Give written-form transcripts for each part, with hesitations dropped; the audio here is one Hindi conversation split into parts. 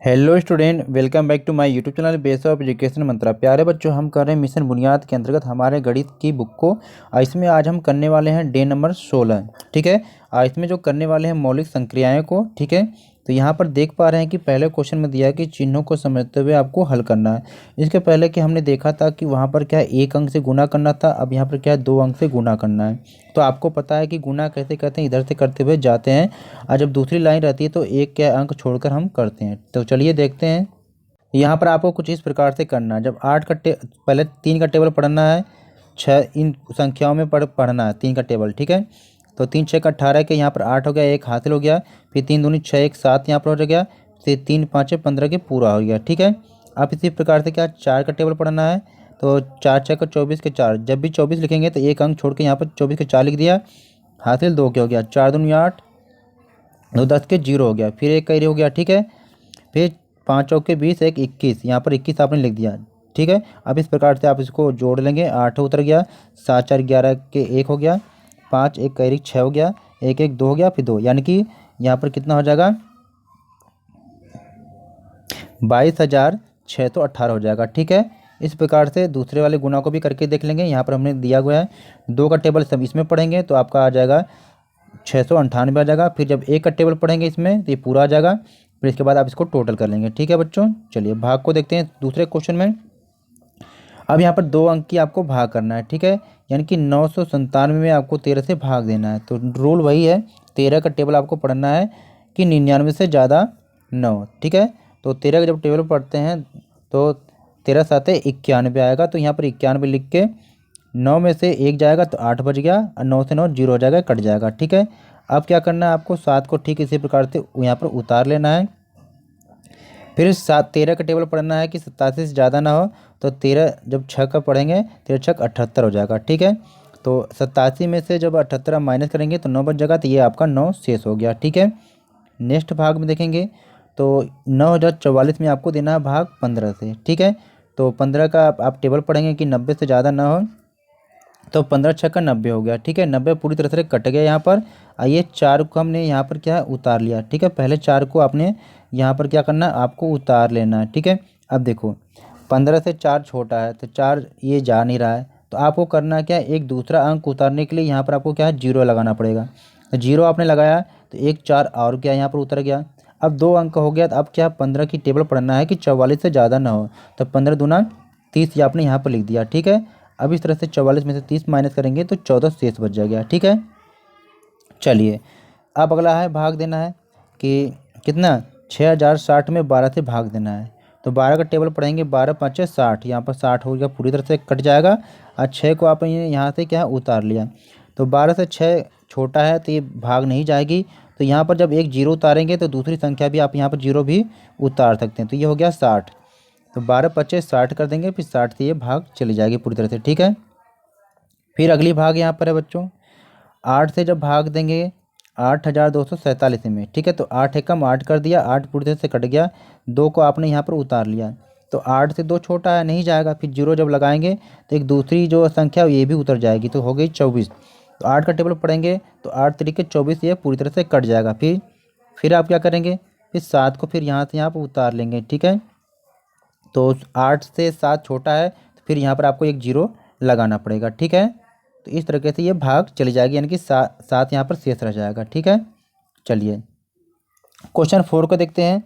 Hello student, welcome back to my YouTube channel base of education Mantra. प्यारे बच्चों, हम कर रहे हैं मिशन बुनियाद के अंतर्गत हमारे गणित की बुक को। इसमें आज हम करने वाले हैं डे नंबर 16। ठीक है। इसमें जो करने वाले हैं मौलिक संक्रियाएं को। ठीक है। तो यहाँ पर देख पा रहे हैं कि पहले क्वेश्चन में दिया है कि चिन्हों को समझते हुए आपको हल करना है। इसके पहले कि हमने देखा था कि वहाँ पर क्या है, एक अंक से गुना करना था। अब यहाँ पर क्या है, दो अंक से गुना करना है। तो आपको पता है कि गुना कैसे करते हैं, इधर से करते हुए जाते हैं और जब दूसरी लाइन रहती है तो एक के अंक छोड़कर हम करते हैं। तो चलिए देखते हैं। यहाँ पर आपको कुछ इस प्रकार से करना है। जब पहले 3 का टेबल पढ़ना है, 6 इन संख्याओं में पढ़ना है 3 का टेबल। ठीक है। तो 3 6 का 18 के यहाँ पर 8 हो गया, एक हासिल हो गया। फिर 3 दूनी 6 एक 7 यहाँ पर हो गया। फिर 3 5 15 के पूरा हो गया। ठीक है। आप इसी प्रकार से क्या 4 का टेबल पढ़ना है। तो 4 6 का 24 के 4, जब भी 24 लिखेंगे तो एक अंक छोड़ के यहाँ पर 24 के 4 लिख दिया। हासिल 2 के हो गया, 4 दूनी 8, 2 10 के 0 हो गया। फिर एक का हो गया। ठीक है। फिर 5 चौके 20, एक 21, यहाँ पर 21 आपने लिख दिया। ठीक है। अब इस प्रकार से आप इसको जोड़ लेंगे। 8 उतर गया, 7 4 11 के 1 हो गया, 5 1 का 6 हो गया, 1 1 2 हो गया, फिर 2, यानी कि यहाँ पर कितना हो जाएगा, 22,618 हो जाएगा। ठीक है। इस प्रकार से दूसरे वाले गुना को भी करके देख लेंगे। यहाँ पर हमने दिया हुआ है 2 का टेबल सब इसमें पढ़ेंगे तो आपका आ जाएगा 698 आ जाएगा। फिर जब एक का टेबल पढ़ेंगे इसमें तो ये पूरा आ जाएगा। फिर इसके बाद आप इसको टोटल कर लेंगे। ठीक है बच्चों, चलिए भाग को देखते हैं दूसरे क्वेश्चन में। अब यहाँ पर 2 अंक की आपको भाग करना है। ठीक है। यानी कि 997 में आपको 13 से भाग देना है। तो रूल वही है, 13 का टेबल आपको पढ़ना है कि 99 से ज़्यादा 9। ठीक है। तो 13 का जब टेबल पढ़ते हैं तो 13 7 91 आएगा। तो यहाँ पर 91 लिख के 9 में से 1 जाएगा तो 8 बच गया, और 9 से 9 0 हो जाएगा, कट जाएगा। ठीक है। अब क्या करना है, आपको 7 को ठीक इसी प्रकार से यहाँ पर उतार लेना है। फिर 13 का टेबल पढ़ना है कि 87 से ज़्यादा ना हो। तो 13 जब 6 का पढ़ेंगे, 13 6 78 हो जाएगा। ठीक है। तो 87 में से जब 78 आप माइनस करेंगे तो 9 बच जाएगा। तो ये आपका 9 शेष हो गया। ठीक है। नेक्स्ट भाग में देखेंगे तो 9044 में आपको देना है भाग 15 से। ठीक है। तो 15 का आप टेबल पढ़ेंगे कि 90 से ज़्यादा ना हो। तो 15 6 का 90 हो गया। ठीक है। 90 पूरी तरह से कट गया यहाँ पर। आइए 4 को हमने यहाँ पर क्या है, उतार लिया। ठीक है। पहले 4 को आपने यहाँ पर क्या करना है, आपको उतार लेना है। ठीक है। अब देखो 15 से 4 छोटा है तो 4 ये जा नहीं रहा है। तो आपको करना क्या है, एक दूसरा अंक उतारने के लिए यहाँ पर आपको क्या है, 0 लगाना पड़ेगा। तो 0 आपने लगाया तो एक 4 और क्या यहाँ पर उतर गया। अब 2 अंक हो गया। तो अब क्या 15 की टेबल पढ़ना है कि 44 से ज़्यादा ना हो। तो 15 दूना 30 ये आपने यहाँ पर लिख दिया। ठीक है। अब इस तरह से 44 में से 30 माइनस करेंगे तो 14 शेष बच जाएगा। ठीक है। चलिए अब अगला है भाग देना है कि कितना, 6060 में 12 से भाग देना है। तो 12 का टेबल पढ़ेंगे, 12 5 60, यहाँ पर 60 हो गया, पूरी तरह से कट जाएगा। और 6 को आपने यहाँ से क्या है, उतार लिया। तो 12 से 6 छोटा है तो ये भाग नहीं जाएगी। तो यहाँ पर जब एक 0 उतारेंगे तो दूसरी संख्या भी आप यहाँ पर 0 भी उतार सकते हैं। तो ये हो गया 60। तो 12 25 60 कर देंगे, फिर 60 से ये भाग चली जाएगी पूरी तरह से। ठीक है। फिर अगली भाग यहाँ पर है बच्चों, 8 से जब भाग देंगे 8247 में। ठीक है। तो 8 एकम 8 कर दिया, 8 पूरी तरह से कट गया। 2 को आपने यहाँ पर उतार लिया। तो 8 से 2 छोटा है, नहीं जाएगा। फिर 0 जब लगाएंगे तो एक दूसरी जो संख्या ये भी उतर जाएगी, तो हो गई 24। तो 8 का टेबल पढ़ेंगे तो 8 तरीके 24, ये पूरी तरह से कट जाएगा। फिर आप क्या करेंगे, फिर 7 को फिर यहाँ से यहाँ पर उतार लेंगे। ठीक है। तो 8 से 7 छोटा है तो फिर यहाँ पर आपको एक 0 लगाना पड़ेगा। ठीक है। तो इस तरीके से ये भाग चली जाएगी, यानी कि 7 यहाँ पर शेष रह जाएगा। ठीक है। चलिए क्वेश्चन 4 को देखते हैं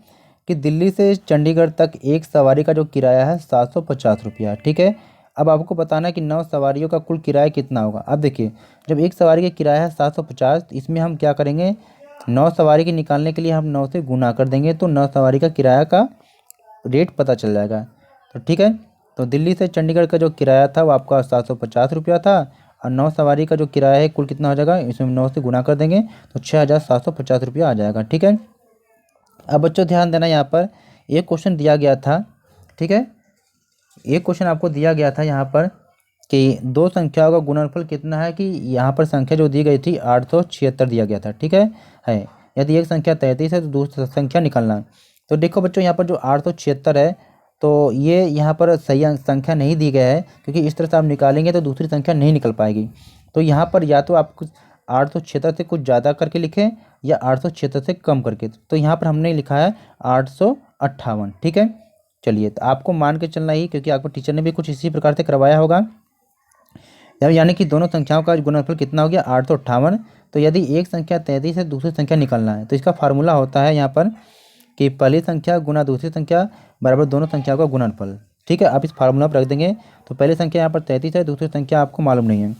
कि दिल्ली से चंडीगढ़ तक एक सवारी का जो किराया है 750 रुपया। ठीक है। अब आपको बताना है कि 9 सवारियों का कुल किराया कितना होगा। अब देखिए, जब एक सवारी का किराया है 750, तो इसमें हम क्या करेंगे, 9 सवारी के निकालने के लिए हम 9 से गुना कर देंगे तो 9 सवारी का किराया का रेट पता चल जाएगा। तो ठीक है। तो दिल्ली से चंडीगढ़ का जो किराया था वो आपका 750 रुपया था, और 9 सवारी का जो किराया है कुल कितना हो जाएगा, इसमें 9 से गुना कर देंगे तो 6750 रुपया आ जाएगा। ठीक है। अब बच्चों ध्यान देना, यहाँ पर एक क्वेश्चन दिया गया था। ठीक है। एक क्वेश्चन आपको दिया गया था यहाँ पर कि दो संख्याओं का गुणनफल कितना है, कि यहाँ पर संख्या जो दी गई थी 876 दिया गया था। ठीक है। यदि एक संख्या 33 है तो दूसरी संख्या निकालना। तो देखो बच्चों, यहाँ पर जो 876 है तो ये यहाँ पर सही संख्या नहीं दी गया है, क्योंकि इस तरह से आप निकालेंगे तो दूसरी संख्या नहीं निकल पाएगी। तो यहाँ पर या तो आप कुछ 876 से कुछ ज़्यादा करके लिखें या 876 से कम करके। तो यहाँ पर हमने लिखा है 58। ठीक है, चलिए तो आपको मान के चलना ही, क्योंकि आपको टीचर ने भी कुछ इसी प्रकार से करवाया होगा। यानी कि दोनों संख्याओं का गुणनफल कितना हो गया 858। तो यदि एक संख्या 33 है, दूसरी संख्या निकालना है, तो इसका फार्मूला होता है यहाँ पर कि पहली संख्या गुना दूसरी संख्या बराबर दोनों संख्याओं का गुणनफल। ठीक है, आप इस फार्मूला पर रख देंगे। तो पहली संख्या यहाँ पर 33 है, दूसरी संख्या आपको मालूम नहीं है,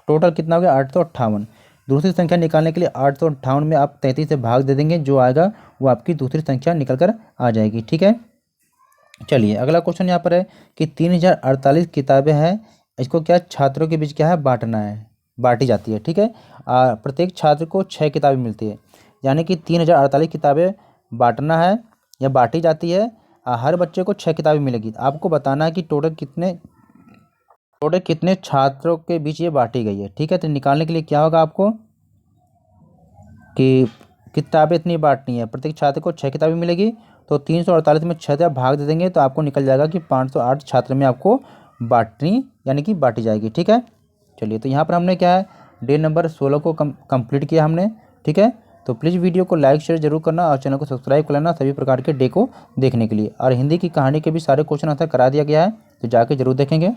टोटल कितना हो गया 858। दूसरी संख्या निकालने के लिए 858 में आप 33 से भाग दे देंगे, जो आएगा वो आपकी दूसरी संख्या निकल कर आ जाएगी। ठीक है, चलिए अगला क्वेश्चन यहाँ पर है कि 3048 किताबें हैं, इसको क्या छात्रों के बीच क्या है बांटना है, बांटी जाती है। ठीक है, प्रत्येक छात्र को 6 किताबें मिलती है, यानी कि 3048 किताबें बांटना है या बांटी जाती है। हर बच्चे को 6 किताबें मिलेगी। आपको बताना है कि टोटल कितने छात्रों के बीच ये बांटी गई है। ठीक है, तो निकालने के लिए क्या होगा आपको कि किताबें इतनी बांटनी है, प्रत्येक छात्र को 6 किताबें मिलेगी। तो 348 में 6 से आप भाग दे देंगे तो आपको निकल जाएगा कि 508 छात्र में आपको बांटनी यानी कि बांटी जाएगी। ठीक है, चलिए तो यहाँ पर हमने क्या है डे नंबर 16 को कंप्लीट किया हमने। ठीक है, तो प्लीज़ वीडियो को लाइक शेयर जरूर करना और चैनल को सब्सक्राइब कर लेना सभी प्रकार के डे को देखने के लिए। और हिंदी की कहानी के भी सारे क्वेश्चन आंसर करा दिया गया है, तो जाके जरूर देखेंगे।